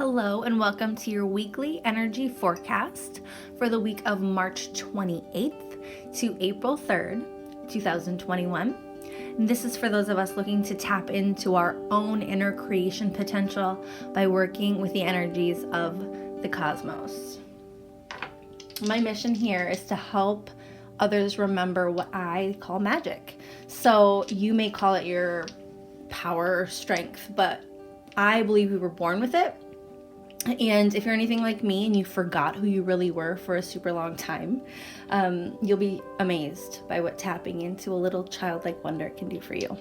Hello and welcome to your weekly energy forecast for the week of March 28th to April 3rd, 2021. And this is for those of us looking to tap into our own inner creation potential by working with the energies of the cosmos. My mission here is to help others remember what I call magic. So you may call it your power or strength, but I believe we were born with it. And if you're anything like me and you forgot who you really were for a super long time, you'll be amazed by what tapping into a little childlike wonder can do for you.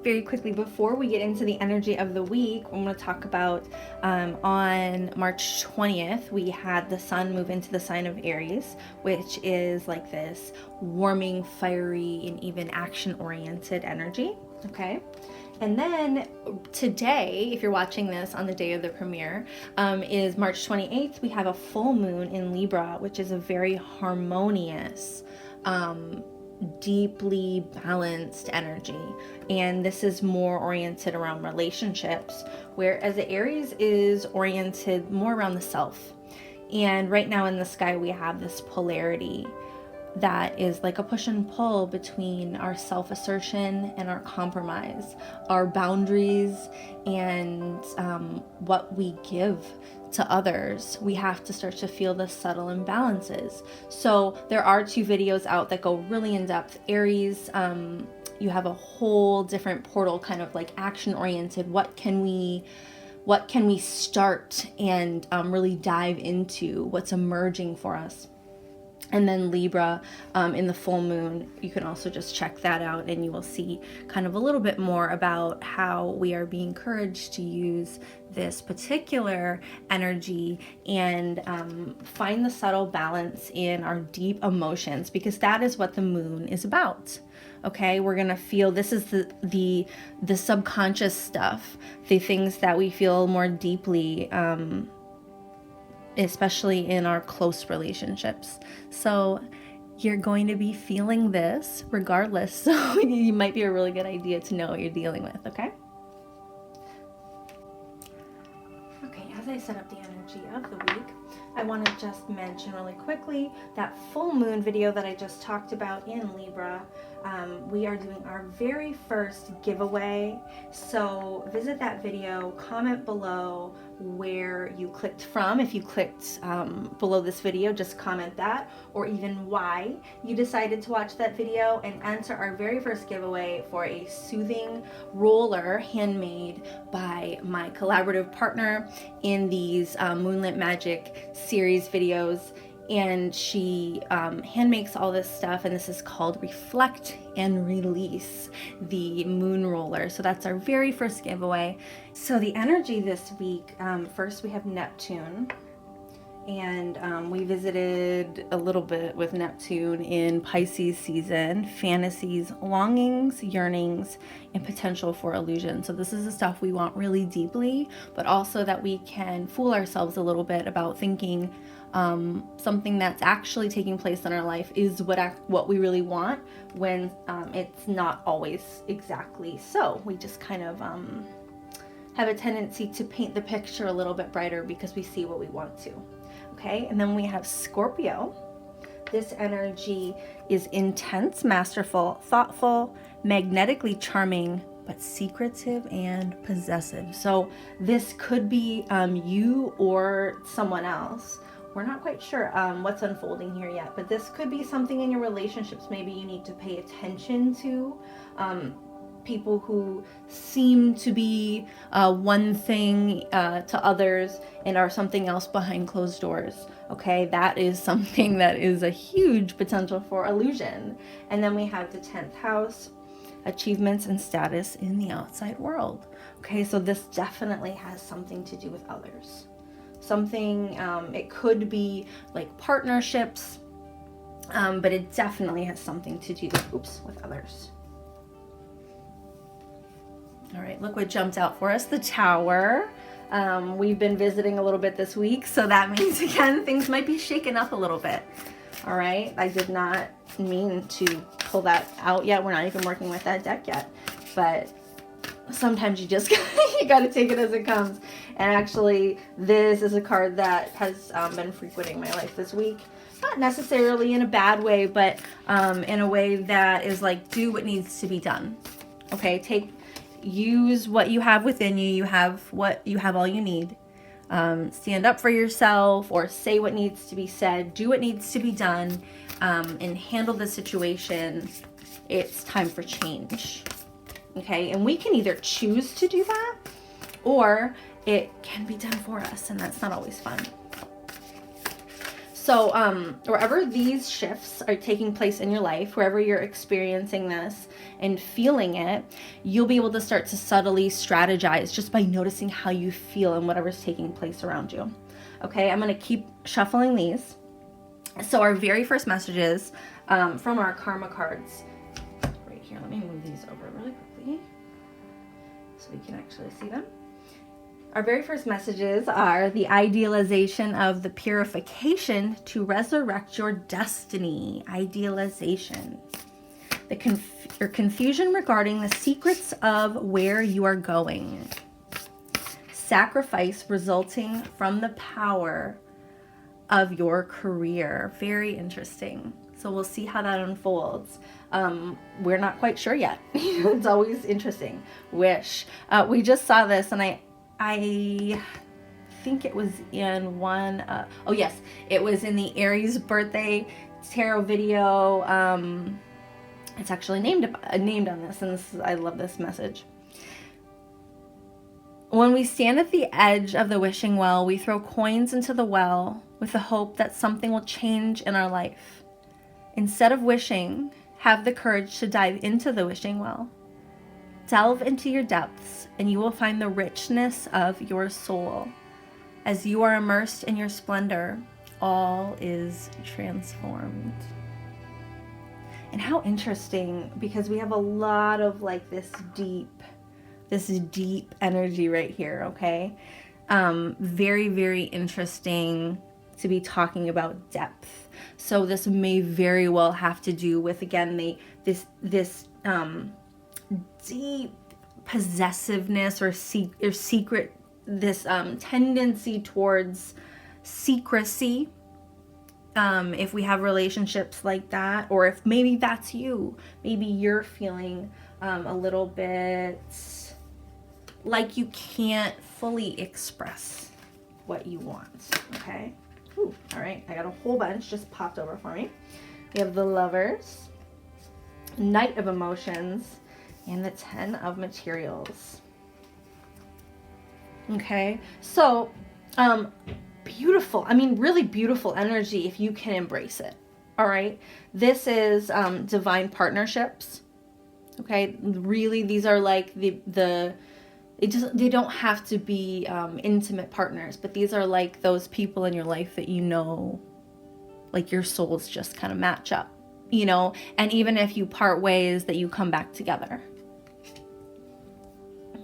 Very quickly, before we get into the energy of the week, I'm going to talk about on March 20th, we had the sun move into the sign of Aries, which is like this warming, fiery, and even action-oriented energy. Okay. And then today, if you're watching this on the day of the premiere, is March 28th. We have a full moon in Libra, which is a very harmonious, deeply balanced energy. And this is more oriented around relationships, whereas the Aries is oriented more around the self. And right now in the sky, we have this polarity that is like a push and pull between our self-assertion and our compromise, our boundaries, and what we give to others. We have to start to feel the subtle imbalances. So there are two videos out that go really in depth. Aries, you have a whole different portal, kind of like action-oriented. What can we start and really dive into what's emerging for us? And then Libra, in the full moon, you can also just check that out and you will see kind of a little bit more about how we are being encouraged to use this particular energy and find the subtle balance in our deep emotions, because that is what the moon is about. Okay, we're gonna feel, this is the subconscious stuff, the things that we feel more deeply, especially in our close relationships. So you're going to be feeling this regardless. So it might be a really good idea to know what you're dealing with, okay? Okay, as I set up the energy of the week, I want to just mention really quickly that full moon video that I just talked about in Libra. We are doing our very first giveaway. So visit that video, comment below where you clicked from. If you clicked below this video, just comment that, or even why you decided to watch that video, and enter our very first giveaway for a soothing roller handmade by my collaborative partner in these Moonlit Magic series videos. And she hand makes all this stuff, and this is called Reflect and Release, the moon roller. So that's our very first giveaway. So the energy this week, first we have Neptune, and we visited a little bit with Neptune in Pisces season, fantasies, longings, yearnings, and potential for illusion. So this is the stuff we want really deeply, but also that we can fool ourselves a little bit about thinking something that's actually taking place in our life is what we really want, when it's not always exactly so. We just kind of have a tendency to paint the picture a little bit brighter because we see what we want to. Okay, and then we have Scorpio. This energy is intense, masterful, thoughtful, magnetically charming, but secretive and possessive. So this could be you or someone else. We're not quite sure what's unfolding here yet, but this could be something in your relationships maybe you need to pay attention to. People who seem to be one thing to others and are something else behind closed doors. Okay, that is something that is a huge potential for illusion. And then we have the 10th house, achievements and status in the outside world. Okay, so this definitely has something to do with others. Something, it could be like partnerships, but it definitely has something to do with others. All right, look what jumped out for us, the Tower. We've been visiting a little bit this week, so that means, again, things might be shaken up a little bit. All right, I did not mean to pull that out yet. We're not even working with that deck yet, but sometimes you just you got to take it as it comes. And actually, this is a card that has been frequenting my life this week. Not necessarily in a bad way, but in a way that is like, do what needs to be done. Okay, use what you have within you. You have all you need. Stand up for yourself, or say what needs to be said. Do what needs to be done, and handle the situation. It's time for change. Okay, and we can either choose to do that, or it can be done for us, and that's not always fun. So wherever these shifts are taking place in your life, wherever you're experiencing this and feeling it, you'll be able to start to subtly strategize just by noticing how you feel and whatever's taking place around you. Okay, I'm going to keep shuffling these. So our very first messages from our karma cards. Right here, let me move these over really quickly so we can actually see them. Our very first messages are the idealization of the purification to resurrect your destiny. Idealization. The confusion regarding the secrets of where you are going. Sacrifice resulting from the power of your career. Very interesting. So we'll see how that unfolds. We're not quite sure yet. It's always interesting. Wish. We just saw this, and I think it was in one, oh yes, it was in the Aries birthday tarot video. It's actually named on this, and I love this message. When we stand at the edge of the wishing well, we throw coins into the well with the hope that something will change in our life. Instead of wishing, have the courage to dive into the wishing well. Delve into your depths, and you will find the richness of your soul. As you are immersed in your splendor, all is transformed. And how interesting, because we have a lot of like this deep energy right here, okay? Very, very interesting to be talking about depth. So this may very well have to do with, again, this deep possessiveness or secret, this tendency towards secrecy, if we have relationships like that, or if maybe that's you, maybe you're feeling a little bit like you can't fully express what you want. Okay. Ooh, all right, I got a whole bunch just popped over for me. We have the Lovers, Knight of Emotions, and the 10 of Materials. Okay, so beautiful, I mean really beautiful energy if you can embrace it. All right, this is divine partnerships. Okay, really, these are like they don't have to be intimate partners, but these are like those people in your life that you know, like your souls just kind of match up, you know, and even if you part ways, that you come back together.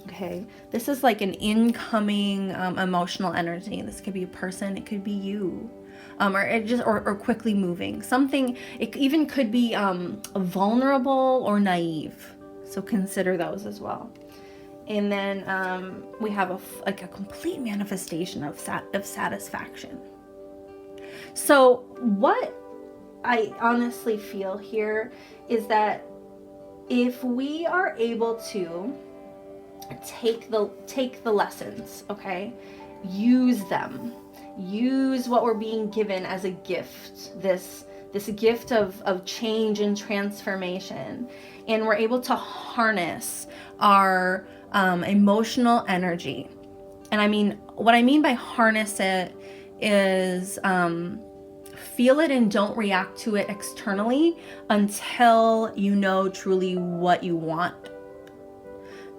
Okay, this is like an incoming emotional energy. This could be a person, it could be you, or quickly moving. Something, it even could be vulnerable or naive. So consider those as well. And then we have a complete manifestation of satisfaction. So what I honestly feel here is that if we are able to take the lessons, okay, use them, use what we're being given as a gift, this gift of change and transformation, and we're able to harness our emotional energy. And I mean, what I mean by harness it is feel it and don't react to it externally until you know truly what you want.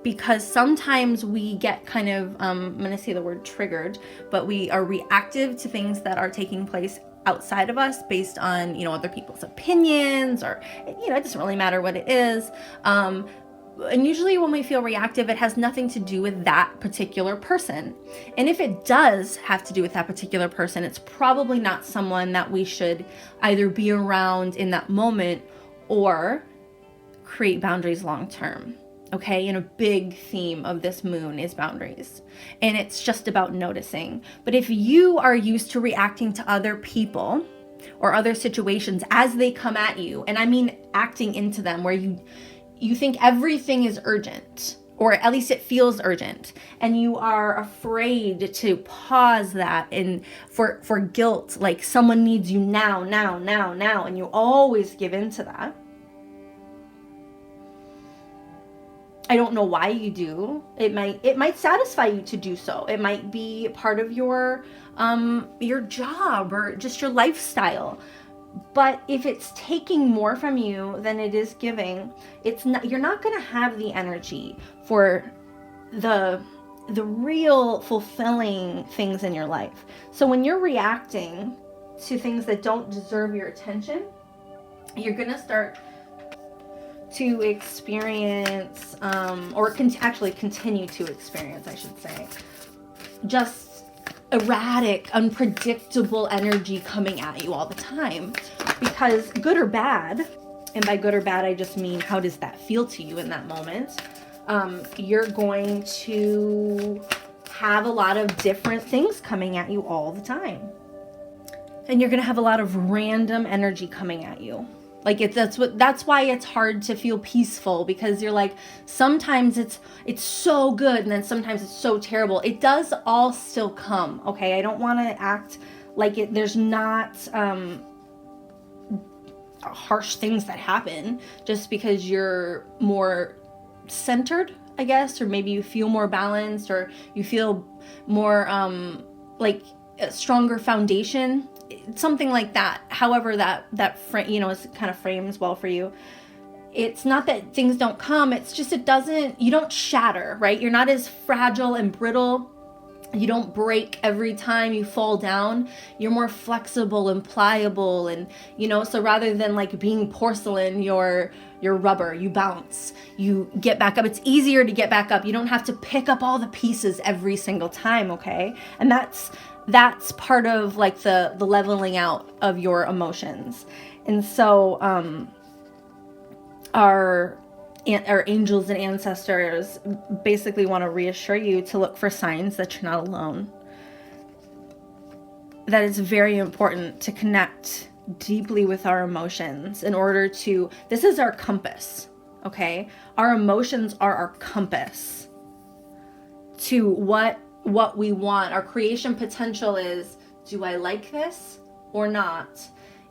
Because sometimes we get kind of, I'm going to say the word triggered, but we are reactive to things that are taking place outside of us based on, you know, other people's opinions, or, you know, it doesn't really matter what it is. And usually when we feel reactive, it has nothing to do with that particular person. And if it does have to do with that particular person, it's probably not someone that we should either be around in that moment or create boundaries long term. Okay, and a big theme of this moon is boundaries. And it's just about noticing. But if you are used to reacting to other people or other situations as they come at you, and I mean acting into them, where you think everything is urgent, or at least it feels urgent, and you are afraid to pause that, and for guilt, like someone needs you now, and you always give in to that. I don't know why you do. It might satisfy you to do so. It might be part of your job or just your lifestyle. But if it's taking more from you than it is giving, you're not going to have the energy for the real fulfilling things in your life. So when you're reacting to things that don't deserve your attention, you're going to start to experience, actually continue to experience, I should say, just erratic, unpredictable energy coming at you all the time. Because good or bad, and by good or bad, I just mean how does that feel to you in that moment, you're going to have a lot of different things coming at you all the time. And you're going to have a lot of random energy coming at you. Like that's why it's hard to feel peaceful, because you're like, sometimes it's so good, and then sometimes it's so terrible. It does all still come, okay? I don't want to act like there's not harsh things that happen just because you're more centered, I guess, or maybe you feel more balanced, or you feel more like a stronger foundation. Something like that. However, that frame, is kind of frames well for you. It's not that things don't come. It's just you don't shatter, right? You're not as fragile and brittle. You don't break every time you fall down. You're more flexible and pliable, and so rather than like being porcelain, you're rubber. You bounce. You get back up. It's easier to get back up. You don't have to pick up all the pieces every single time, okay? And that's part of like the leveling out of your emotions. And so our angels and ancestors basically want to reassure you to look for signs that you're not alone. That it's very important to connect deeply with our emotions in order to, this is our compass, okay? Our emotions are our compass to what we want. Our creation potential is, do I like this or not?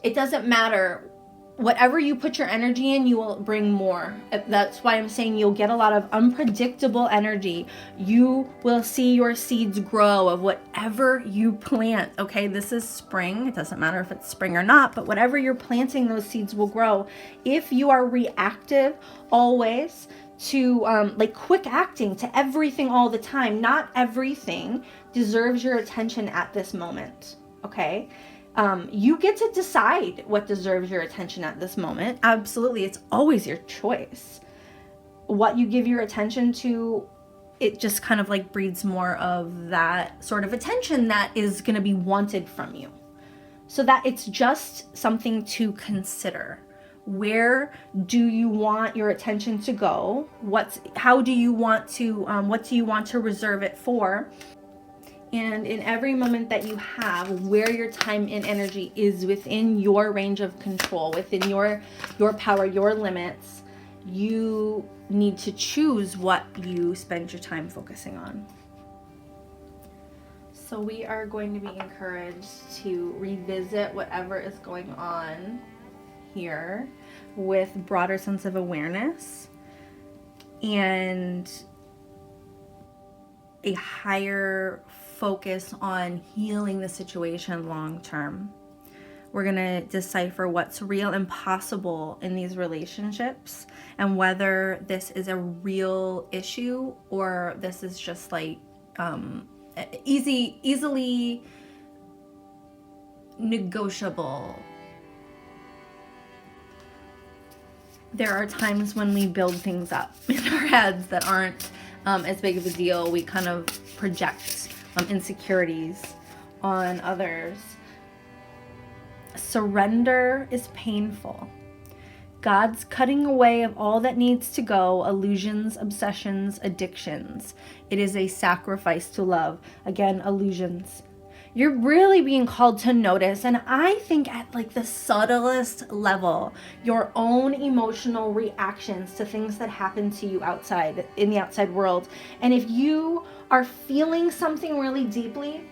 It doesn't matter. Whatever you put your energy in, you will bring more. That's why I'm saying you'll get a lot of unpredictable energy. You will see your seeds grow of whatever you plant, okay? This is spring. It doesn't matter if it's spring or not, but whatever you're planting, those seeds will grow. If you are reactive always to like quick acting to everything all the time, not everything deserves your attention at this moment, okay? You get to decide what deserves your attention at this moment. Absolutely. It's always your choice. What you give your attention to, it just kind of like breeds more of that sort of attention that is going to be wanted from you. So that it's just something to consider. Where do you want your attention to go? What do you want to reserve it for? And in every moment that you have, where your time and energy is within your range of control, within your power, your limits, you need to choose what you spend your time focusing on. So we are going to be encouraged to revisit whatever is going on here with broader sense of awareness and a higher focus on healing the situation long term. We're going to decipher what's real and possible in these relationships, and whether this is a real issue or this is just like easily negotiable. There are times when we build things up in our heads that aren't as big of a deal. We kind of project insecurities on others. Surrender is painful. God's cutting away of all that needs to go, illusions, obsessions, addictions. It is a sacrifice to love. Again, illusions. You're really being called to notice, and I think at like the subtlest level, your own emotional reactions to things that happen to you outside, in the outside world. And if you are feeling something really deeply,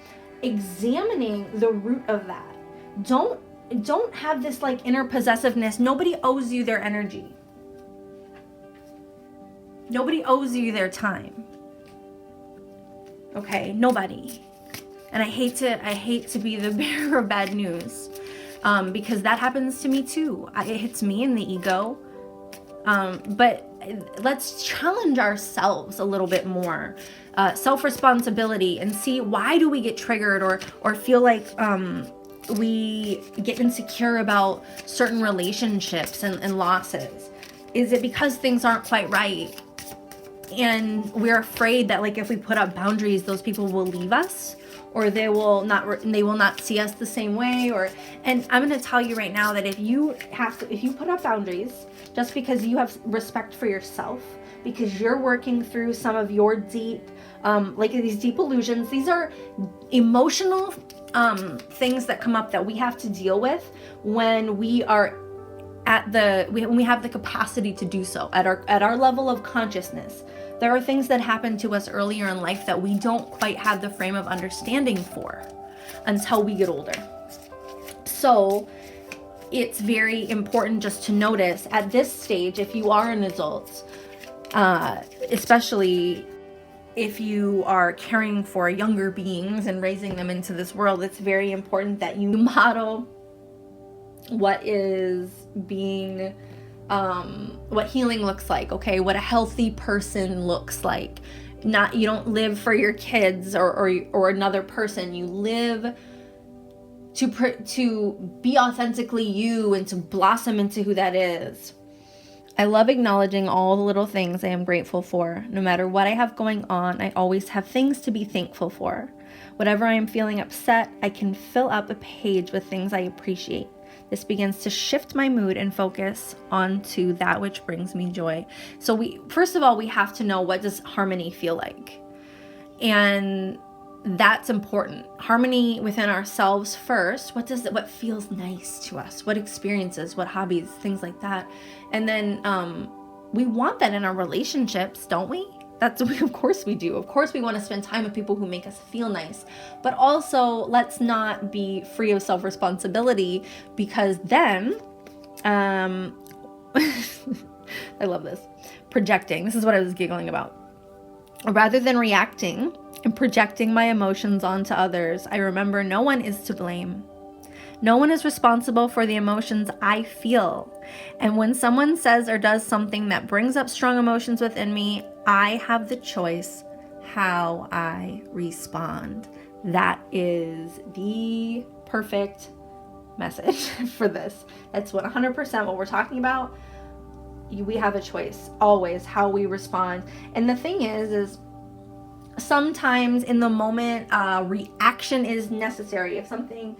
examining the root of that. Don't have this like inner possessiveness. Nobody owes you their energy. Nobody owes you their time. Okay, nobody. And I hate to be the bearer of bad news, because that happens to me too. It hits me in the ego. But let's challenge ourselves a little bit more. Self-responsibility, and see, why do we get triggered or feel like we get insecure about certain relationships and losses? Is it because things aren't quite right? And we're afraid that like if we put up boundaries, those people will leave us, or they will not see us the same way. And I'm going to tell you right now that if you put up boundaries, just because you have respect for yourself, because you're working through some of your deep, like these deep illusions, these are emotional things that come up that we have to deal with when we are when we have the capacity to do so at our level of consciousness. There are things that happen to us earlier in life that we don't quite have the frame of understanding for until we get older. So it's very important just to notice at this stage, if you are an adult, especially if you are caring for younger beings and raising them into this world, it's very important that you model what is being what healing looks like, okay? What a healthy person looks like. You don't live for your kids or another person. You live to be authentically you and to blossom into who that is. I love acknowledging all the little things I am grateful for. No matter what I have going on, I always have things to be thankful for. Whatever I am feeling upset, I can fill up a page with things I appreciate. This begins to shift my mood and focus onto that which brings me joy. So first of all, we have to know, what does harmony feel like? And that's important. Harmony within ourselves first. What feels nice to us? What experiences, what hobbies, things like that. And then we want that in our relationships, don't we? Of course we do. Of course we want to spend time with people who make us feel nice. But also, let's not be free of self-responsibility, because then, I love this. Projecting. This is what I was giggling about. Rather than reacting and projecting my emotions onto others, I remember no one is to blame. No one is responsible for the emotions I feel. And when someone says or does something that brings up strong emotions within me, I have the choice how I respond. That is the perfect message for this. That's 100% what we're talking about. We have a choice always how we respond. And the thing is sometimes in the moment, reaction is necessary. If something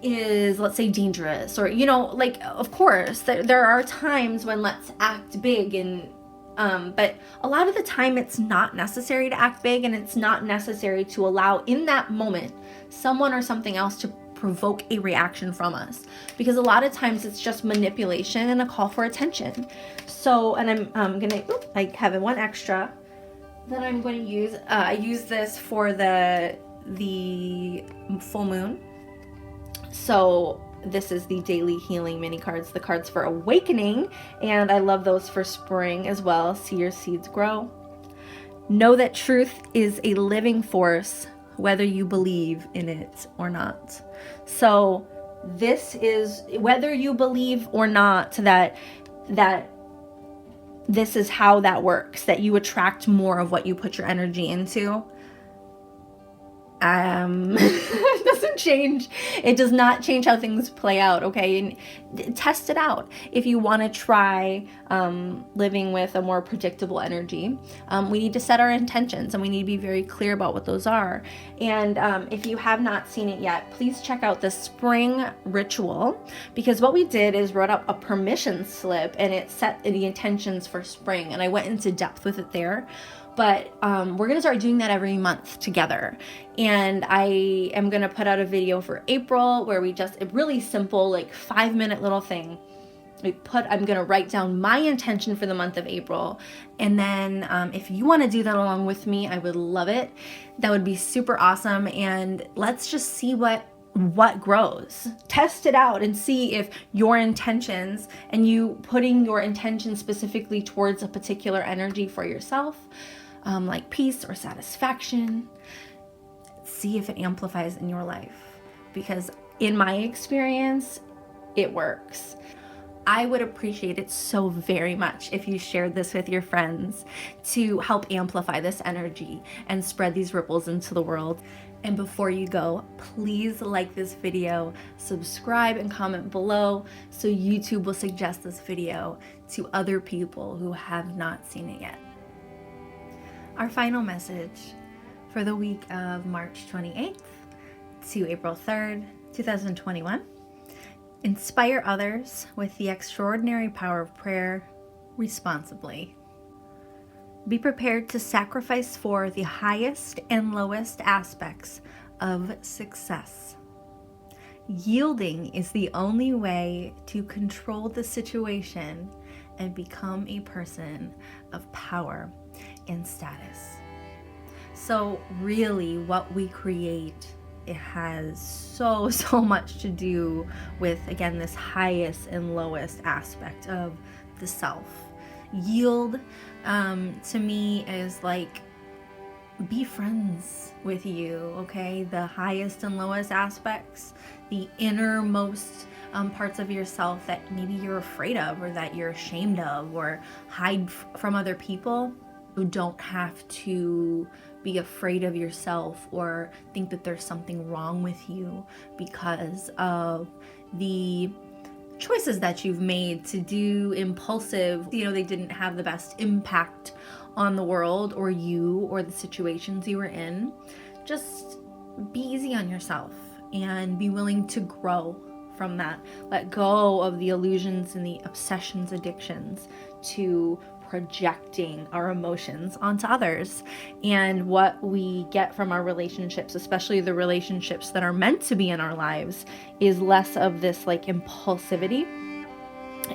is, let's say, dangerous, or of course there are times when let's act big, and but a lot of the time it's not necessary to act big, and it's not necessary to allow in that moment someone or something else to provoke a reaction from us, because a lot of times it's just manipulation and a call for attention. So, and I have one extra that I'm going to use. I use this for the full moon. So this is the daily healing mini cards, the cards for awakening, and I love those for spring as well. See your seeds grow. Know that truth is a living force, whether you believe in it or not. So this is whether you believe or not that this is how that works, that you attract more of what you put your energy into. it doesn't change. It does not change how things play out, okay? And test it out. If you want to try living with a more predictable energy, we need to set our intentions, and we need to be very clear about what those are. And if you have not seen it yet, please check out the spring ritual, because what we did is wrote up a permission slip, and it set the intentions for spring, and I went into depth with it there. But we're going to start doing that every month together. And I am going to put out a video for April where we just, a really simple, like 5-minute little thing. I'm going to write down my intention for the month of April. And then if you want to do that along with me, I would love it. That would be super awesome. And let's just see what grows. Test it out and see if your intentions, and you putting your intention specifically towards a particular energy for yourself, like peace or satisfaction, see if it amplifies in your life. Because in my experience, it works. I would appreciate it so very much if you shared this with your friends to help amplify this energy and spread these ripples into the world. And before you go, please like this video, subscribe, and comment below so YouTube will suggest this video to other people who have not seen it yet. Our final message for the week of March 28th to April 3rd, 2021. Inspire others with the extraordinary power of prayer responsibly. Be prepared to sacrifice for the highest and lowest aspects of success. Yielding is the only way to control the situation and become a person of power and status. So really, what we create, it has so much to do with, again, this highest and lowest aspect of the self. Yield to me is like, be friends with you, okay? The highest and lowest aspects, the innermost parts of yourself that maybe you're afraid of, or that you're ashamed of, or hide from other people. You don't have to be afraid of yourself or think that there's something wrong with you because of the choices that you've made to do impulsive, they didn't have the best impact on the world or you or the situations you were in. Just be easy on yourself and be willing to grow from that. Let go of the illusions and the obsessions, addictions to projecting our emotions onto others. And what we get from our relationships, especially the relationships that are meant to be in our lives, is less of this like impulsivity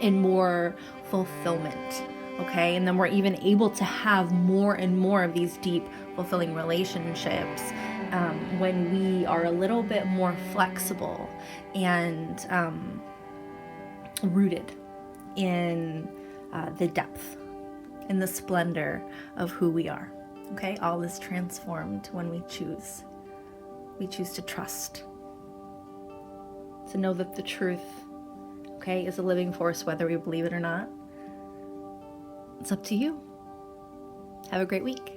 and more fulfillment. Okay, and then we're even able to have more and more of these deep, fulfilling relationships when we are a little bit more flexible and rooted in the depth and the splendor of who we are. Okay, all is transformed when we choose. We choose to trust, to know that the truth, okay, is a living force, whether we believe it or not. It's up to you. Have a great week.